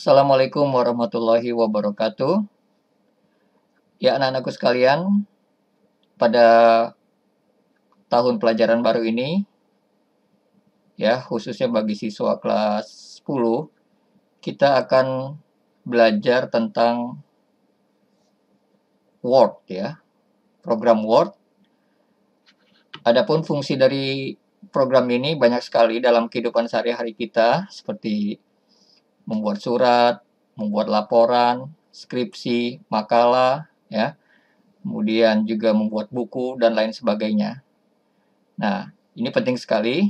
Assalamualaikum warahmatullahi wabarakatuh. Ya, anak-anakku sekalian, pada tahun pelajaran baru ini, ya, khususnya bagi siswa kelas 10, kita akan belajar tentang Word, ya, program Word. Adapun fungsi dari program ini banyak sekali dalam kehidupan sehari-hari kita, seperti membuat surat, membuat laporan, skripsi, makalah, ya, kemudian juga membuat buku dan lain sebagainya. Nah, ini penting sekali.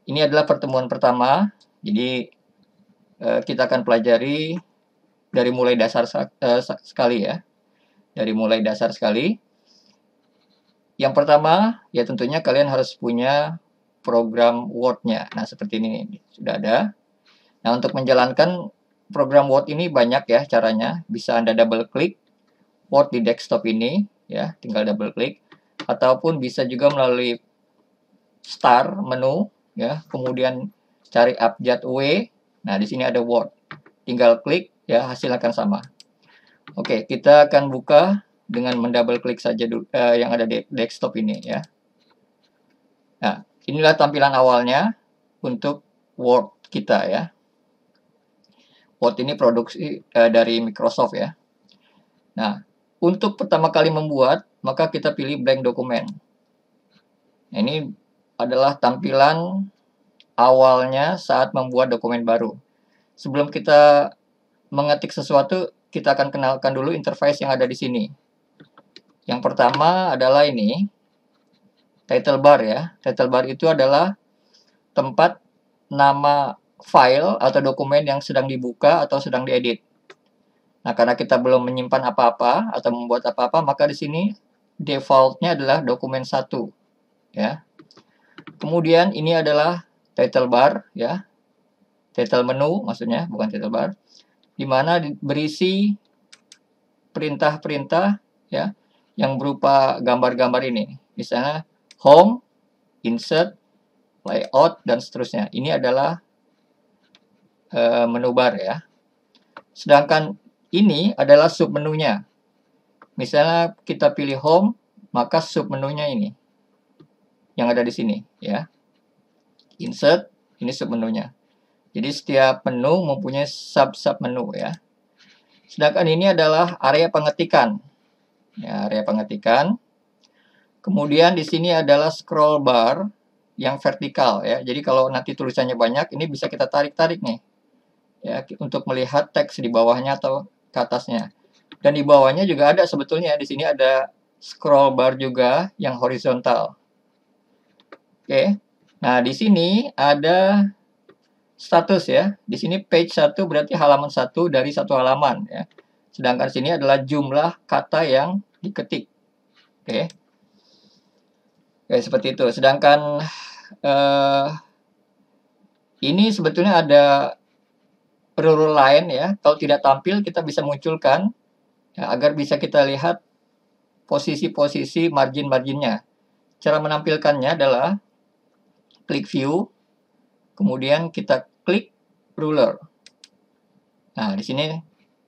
Ini adalah pertemuan pertama, jadi kita akan pelajari dari mulai dasar sekali ya, dari mulai dasar sekali. Yang pertama, ya tentunya kalian harus punya program Word-nya. Nah, seperti ini sudah ada. Nah, untuk menjalankan program Word ini banyak ya caranya. Bisa Anda double klik Word di desktop ini, ya, tinggal double klik. Ataupun bisa juga melalui Start menu, ya, kemudian cari abjad W. Nah, di sini ada Word. Tinggal klik, ya, hasil akan sama. Oke, kita akan buka dengan mendouble klik saja yang ada di desktop ini, ya. Nah, inilah tampilan awalnya untuk Word kita, ya. Word ini produksi dari Microsoft, ya. Nah, untuk pertama kali membuat, maka kita pilih blank dokumen. Nah, ini adalah tampilan awalnya saat membuat dokumen baru. Sebelum kita mengetik sesuatu, kita akan kenalkan dulu interface yang ada di sini. Yang pertama adalah ini, title bar ya. Title bar itu adalah tempat nama file atau dokumen yang sedang dibuka atau sedang diedit. Nah, karena kita belum menyimpan apa-apa atau membuat apa-apa, maka di sini defaultnya adalah dokumen 1, ya. Kemudian ini adalah title bar, ya. Title menu maksudnya, bukan title bar, di mana berisi perintah-perintah, ya, yang berupa gambar-gambar ini. Misalnya home, insert, layout, dan seterusnya. Ini adalah menu bar, ya. Sedangkan ini adalah submenunya. Misalnya kita pilih home, maka submenunya ini yang ada di sini, ya. Insert, ini submenunya. Jadi setiap menu mempunyai sub-sub menu, ya. Sedangkan ini adalah area pengetikan. Ya, area pengetikan. Kemudian di sini adalah scroll bar yang vertikal, ya. Jadi kalau nanti tulisannya banyak, ini bisa kita tarik-tarik nih, ya, untuk melihat teks di bawahnya atau ke atasnya. Dan di bawahnya juga ada sebetulnya, di sini ada scroll bar juga yang horizontal. Oke. Nah, di sini ada status, ya. Di sini page 1 berarti halaman 1 dari satu halaman, ya. Sedangkan sini adalah jumlah kata yang diketik. Oke. Oke, seperti itu. Sedangkan ini sebetulnya ada rule lain, ya. Kalau tidak tampil, kita bisa munculkan, ya, agar bisa kita lihat posisi-posisi margin-marginnya. Cara menampilkannya adalah klik view, kemudian kita klik ruler. Nah, di sini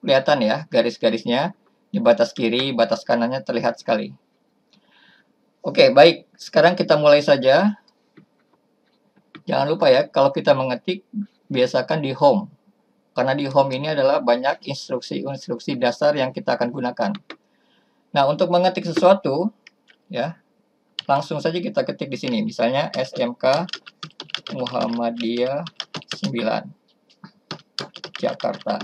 kelihatan ya garis-garisnya. Di batas kiri, batas kanannya terlihat sekali. Oke, baik. Sekarang kita mulai saja. Jangan lupa ya, kalau kita mengetik, biasakan di home. Karena di home ini adalah banyak instruksi-instruksi dasar yang kita akan gunakan. Nah, untuk mengetik sesuatu, ya, langsung saja kita ketik di sini. Misalnya SMK Muhammadiyah 9 Jakarta.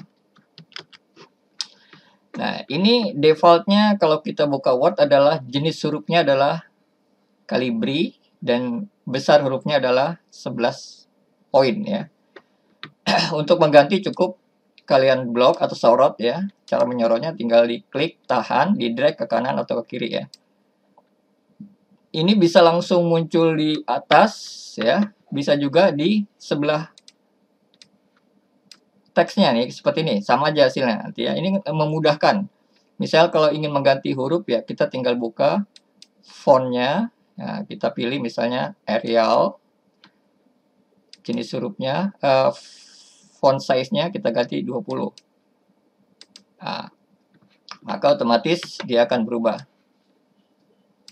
Nah, ini defaultnya kalau kita buka Word adalah jenis hurufnya adalah Calibri dan besar hurufnya adalah 11 poin, ya. Untuk mengganti cukup kalian blok atau sorot, ya. Cara menyorotnya tinggal diklik, tahan, di drag ke kanan atau ke kiri, ya. Ini bisa langsung muncul di atas, ya. Bisa juga di sebelah teksnya nih, seperti ini. Sama aja hasilnya nanti, ya. Ini memudahkan. Misal kalau ingin mengganti huruf, ya, kita tinggal buka fontnya. Nah, kita pilih misalnya Arial. Jenis hurufnya font size-nya kita ganti 20. Nah, maka otomatis dia akan berubah.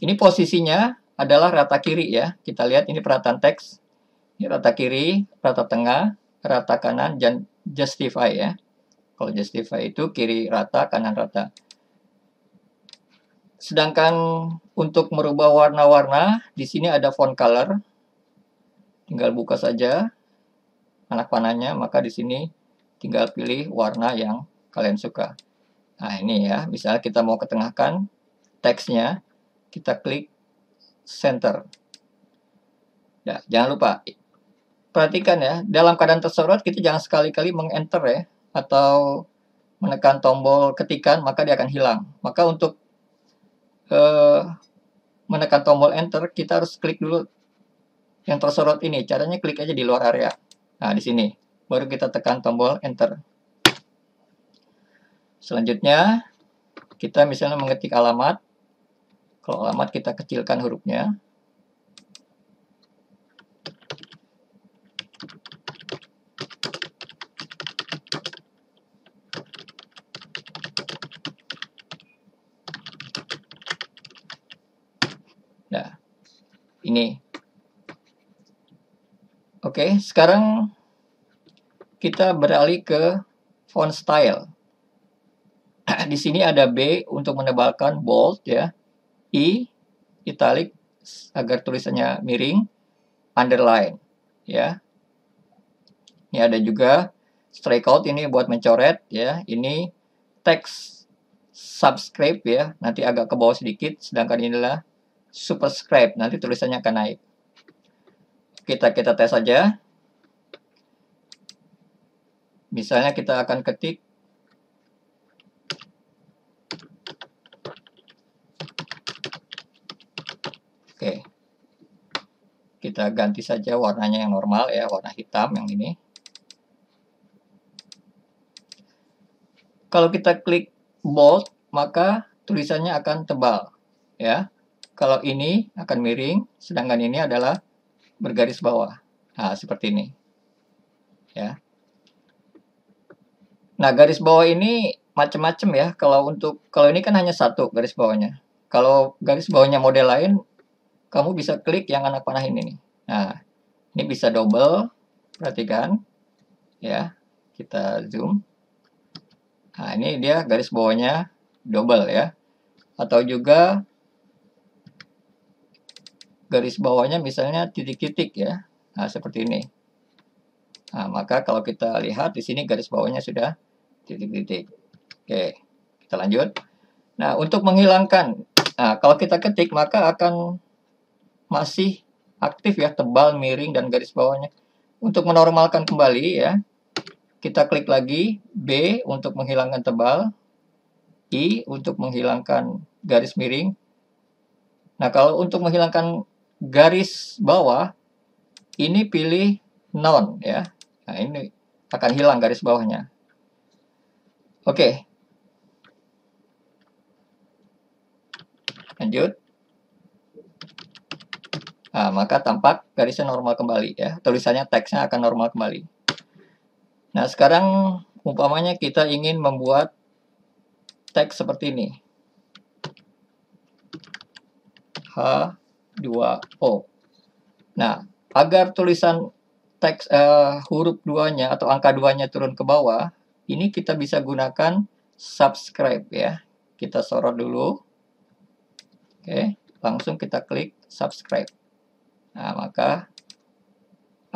Ini posisinya adalah rata kiri ya. Kita lihat ini perataan teks. Ini rata kiri, rata tengah, rata kanan, dan justify ya. Kalau justify itu kiri rata, kanan rata. Sedangkan untuk merubah warna-warna, di sini ada font color. Tinggal buka saja anak panahnya, maka di sini tinggal pilih warna yang kalian suka. Nah, ini ya, misalnya kita mau ketengahkan teksnya, kita klik center. Ya, jangan lupa perhatikan ya, dalam keadaan tersorot kita jangan sekali-kali meng-enter ya, atau menekan tombol ketikan, maka dia akan hilang. Maka untuk menekan tombol enter, kita harus klik dulu yang tersorot ini. Caranya klik aja di luar area. Nah, di sini baru kita tekan tombol enter. Selanjutnya kita misalnya mengetik alamat. Kalau alamat kita kecilkan hurufnya. Nah, ini. Oke, sekarang kita beralih ke font style. Di sini ada B untuk menebalkan bold ya, I italic agar tulisannya miring, underline ya. Ini ada juga strikeout ini buat mencoret ya. Ini teks subscribe ya, nanti agak ke bawah sedikit, sedangkan inilah superscribe, nanti tulisannya akan naik. Kita tes saja. Misalnya kita akan ketik oke. Kita ganti saja warnanya yang normal ya, warna hitam yang ini. Kalau kita klik bold, maka tulisannya akan tebal ya. Kalau ini akan miring, sedangkan ini adalah bergaris bawah. Nah, seperti ini. Ya. Nah, garis bawah ini macam-macam ya. Kalau ini kan hanya satu garis bawahnya. Kalau garis bawahnya model lain, kamu bisa klik yang anak panah ini nih. Nah, ini bisa double. Perhatikan. Ya. Kita zoom. Nah, ini dia garis bawahnya double ya. Atau juga garis bawahnya misalnya titik-titik ya. Nah, seperti ini. Nah, maka kalau kita lihat di sini garis bawahnya sudah titik-titik. Oke, kita lanjut. Nah, untuk menghilangkan, nah kalau kita ketik maka akan masih aktif ya, tebal, miring, dan garis bawahnya. Untuk menormalkan kembali ya, kita klik lagi B untuk menghilangkan tebal, I untuk menghilangkan garis miring. Nah, kalau untuk menghilangkan garis bawah, ini pilih none ya. Nah, ini akan hilang garis bawahnya. Oke. Lanjut. Nah, maka tampak garisnya normal kembali ya. Tulisannya teksnya akan normal kembali. Nah, sekarang umpamanya kita ingin membuat teks seperti ini. H2O. Nah, agar tulisan teks huruf 2-nya atau angka 2-nya turun ke bawah, ini kita bisa gunakan subscribe ya. Kita sorot dulu. Oke, langsung kita klik subscribe. Nah, maka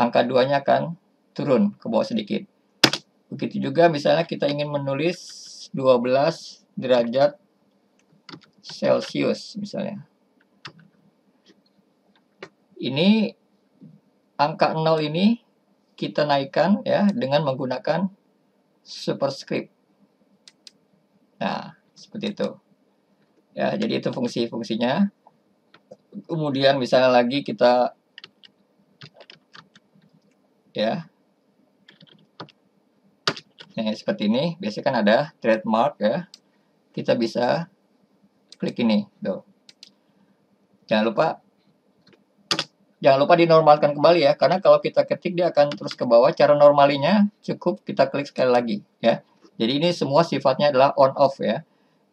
angka 2-nya akan turun ke bawah sedikit. Begitu juga misalnya kita ingin menulis 12 derajat Celcius misalnya. Ini angka 0 ini kita naikkan ya dengan menggunakan superscript. Nah, seperti itu. Ya, jadi itu fungsi-fungsinya. Kemudian misalnya lagi kita ya. Nah, seperti ini, biasanya kan ada trademark ya. Kita bisa klik ini, tuh. Jangan lupa Jangan lupa dinormalkan kembali ya, karena kalau kita ketik dia akan terus ke bawah. Cara normalinya cukup kita klik sekali lagi ya. Jadi ini semua sifatnya adalah on off ya.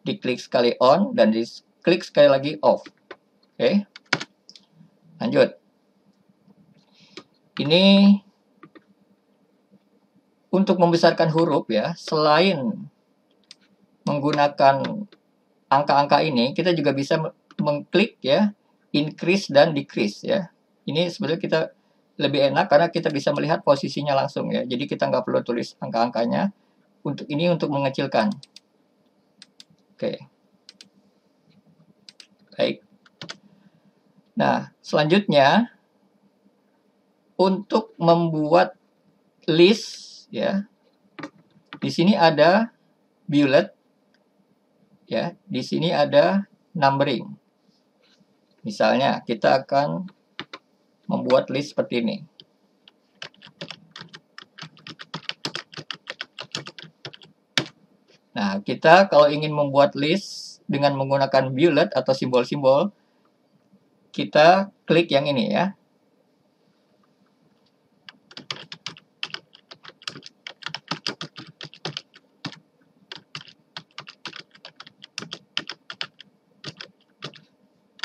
Diklik sekali on dan diklik sekali lagi off. Oke. Lanjut. Ini untuk membesarkan huruf ya, selain menggunakan angka-angka ini, kita juga bisa mengklik ya, increase dan decrease ya. Ini sebenarnya kita lebih enak karena kita bisa melihat posisinya langsung ya. Jadi kita nggak perlu tulis angka-angkanya. Untuk ini untuk mengecilkan. Oke. Baik. Nah, selanjutnya untuk membuat list ya. Di sini ada bullet ya, di sini ada numbering. Misalnya kita akan membuat list seperti ini. Nah, kita kalau ingin membuat list dengan menggunakan bullet atau simbol-simbol, kita klik yang ini ya.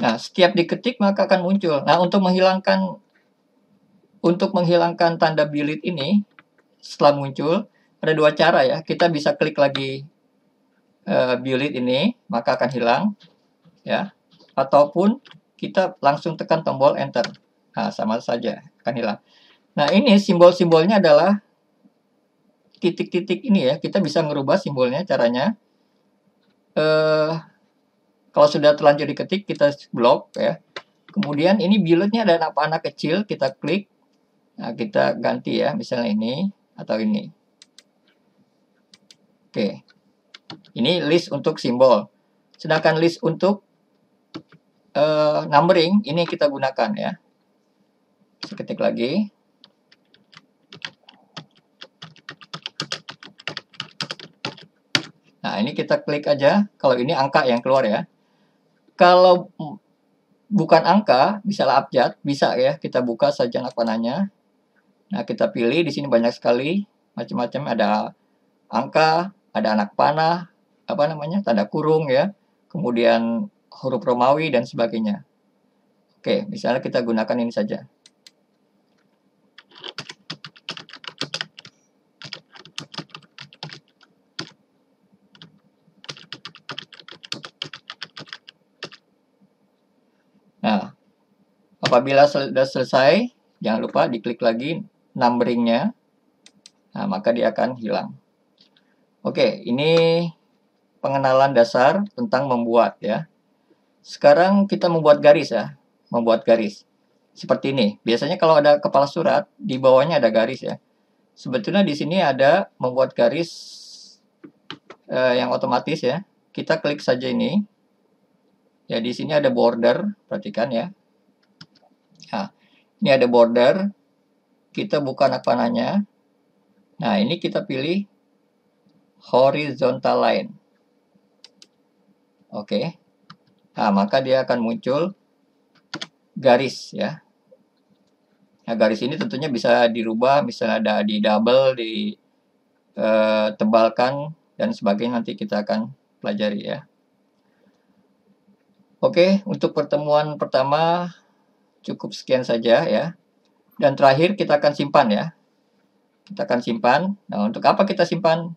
Nah, setiap diketik maka akan muncul. Nah, untuk menghilangkan tanda bullet ini setelah muncul ada dua cara ya. Kita bisa klik lagi bullet ini, maka akan hilang ya. Ataupun kita langsung tekan tombol enter. Nah, sama saja akan hilang. Nah, ini simbol-simbolnya adalah titik-titik ini ya. Kita bisa merubah simbolnya caranya. Kalau sudah terlanjur diketik, kita blok ya. Kemudian ini bulletnya ada anak-anak kecil, kita klik. Nah, kita ganti ya, misalnya ini atau ini. Oke. Ini list untuk simbol. Sedangkan list untuk numbering, ini kita gunakan ya. Saya ketik lagi. Nah, ini kita klik aja. Kalau ini angka yang keluar ya. Kalau bukan angka, misalnya abjad, bisa ya. Kita buka saja anak panahnya. Nah, kita pilih. Di sini banyak sekali. Macam-macam. Ada angka, ada anak panah, apa namanya, tanda kurung ya. Kemudian huruf Romawi dan sebagainya. Oke, misalnya kita gunakan ini saja. Nah, apabila sudah selesai, jangan lupa diklik lagi numberingnya. Nah, maka dia akan hilang. Oke, ini pengenalan dasar tentang membuat ya. Sekarang kita membuat garis ya. Membuat garis. Seperti ini. Biasanya kalau ada kepala surat, di bawahnya ada garis ya. Sebetulnya di sini ada membuat garis yang otomatis ya. Kita klik saja ini. Ya, di sini ada border, perhatikan ya. Nah, ini ada border. Kita buka anak panahnya. Nah, ini kita pilih horizontal line. Oke. Nah, maka dia akan muncul garis ya. Nah, garis ini tentunya bisa dirubah, misalnya ada di double, ditebalkan, dan sebagainya nanti kita akan pelajari ya. Oke, untuk pertemuan pertama cukup sekian saja ya. Dan terakhir kita akan simpan ya. Kita akan simpan. Nah, untuk apa kita simpan?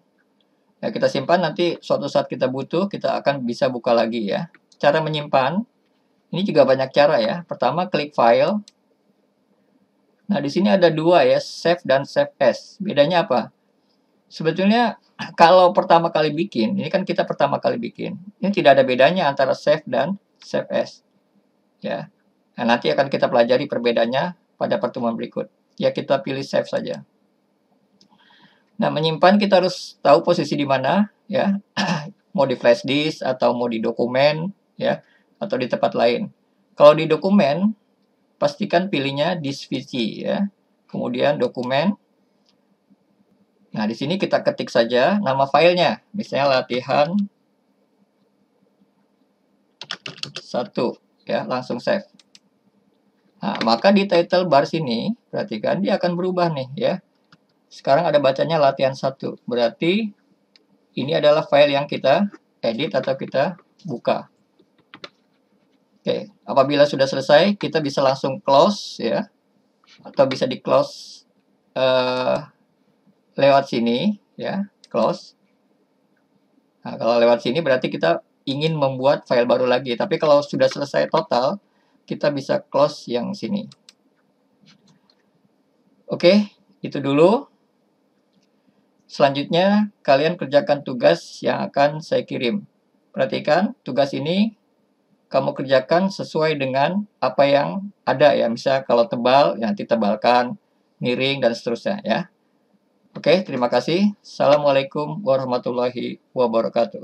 Ya, kita simpan nanti suatu saat kita butuh, kita akan bisa buka lagi ya. Cara menyimpan, ini juga banyak cara ya. Pertama, klik file. Nah, di sini ada dua ya, save dan save as. Bedanya apa? Sebetulnya kalau pertama kali bikin, ini kan kita pertama kali bikin. Ini tidak ada bedanya antara save dan save as. Ya. Nah, nanti akan kita pelajari perbedaannya pada pertemuan berikut. Ya, kita pilih save saja. Nah, menyimpan kita harus tahu posisi di mana ya. Mau di flash disk atau mau di dokumen ya, atau di tempat lain. Kalau di dokumen, pastikan pilihnya disk VC ya. Kemudian dokumen. Nah, di sini kita ketik saja nama filenya, misalnya latihan 1 ya, langsung save. Nah, maka di title bar sini, perhatikan dia akan berubah nih ya. Sekarang ada bacanya latihan 1. Berarti ini adalah file yang kita edit atau kita buka. Oke, apabila sudah selesai, kita bisa langsung close ya. Atau bisa di close lewat sini ya, close. Nah, kalau lewat sini berarti kita ingin membuat file baru lagi. Tapi kalau sudah selesai total, kita bisa close yang sini. Oke, itu dulu. Selanjutnya, kalian kerjakan tugas yang akan saya kirim. Perhatikan, tugas ini kamu kerjakan sesuai dengan apa yang ada ya. Misal kalau tebal, ya nanti tebalkan, miring, dan seterusnya ya. Oke, terima kasih. Assalamualaikum warahmatullahi wabarakatuh.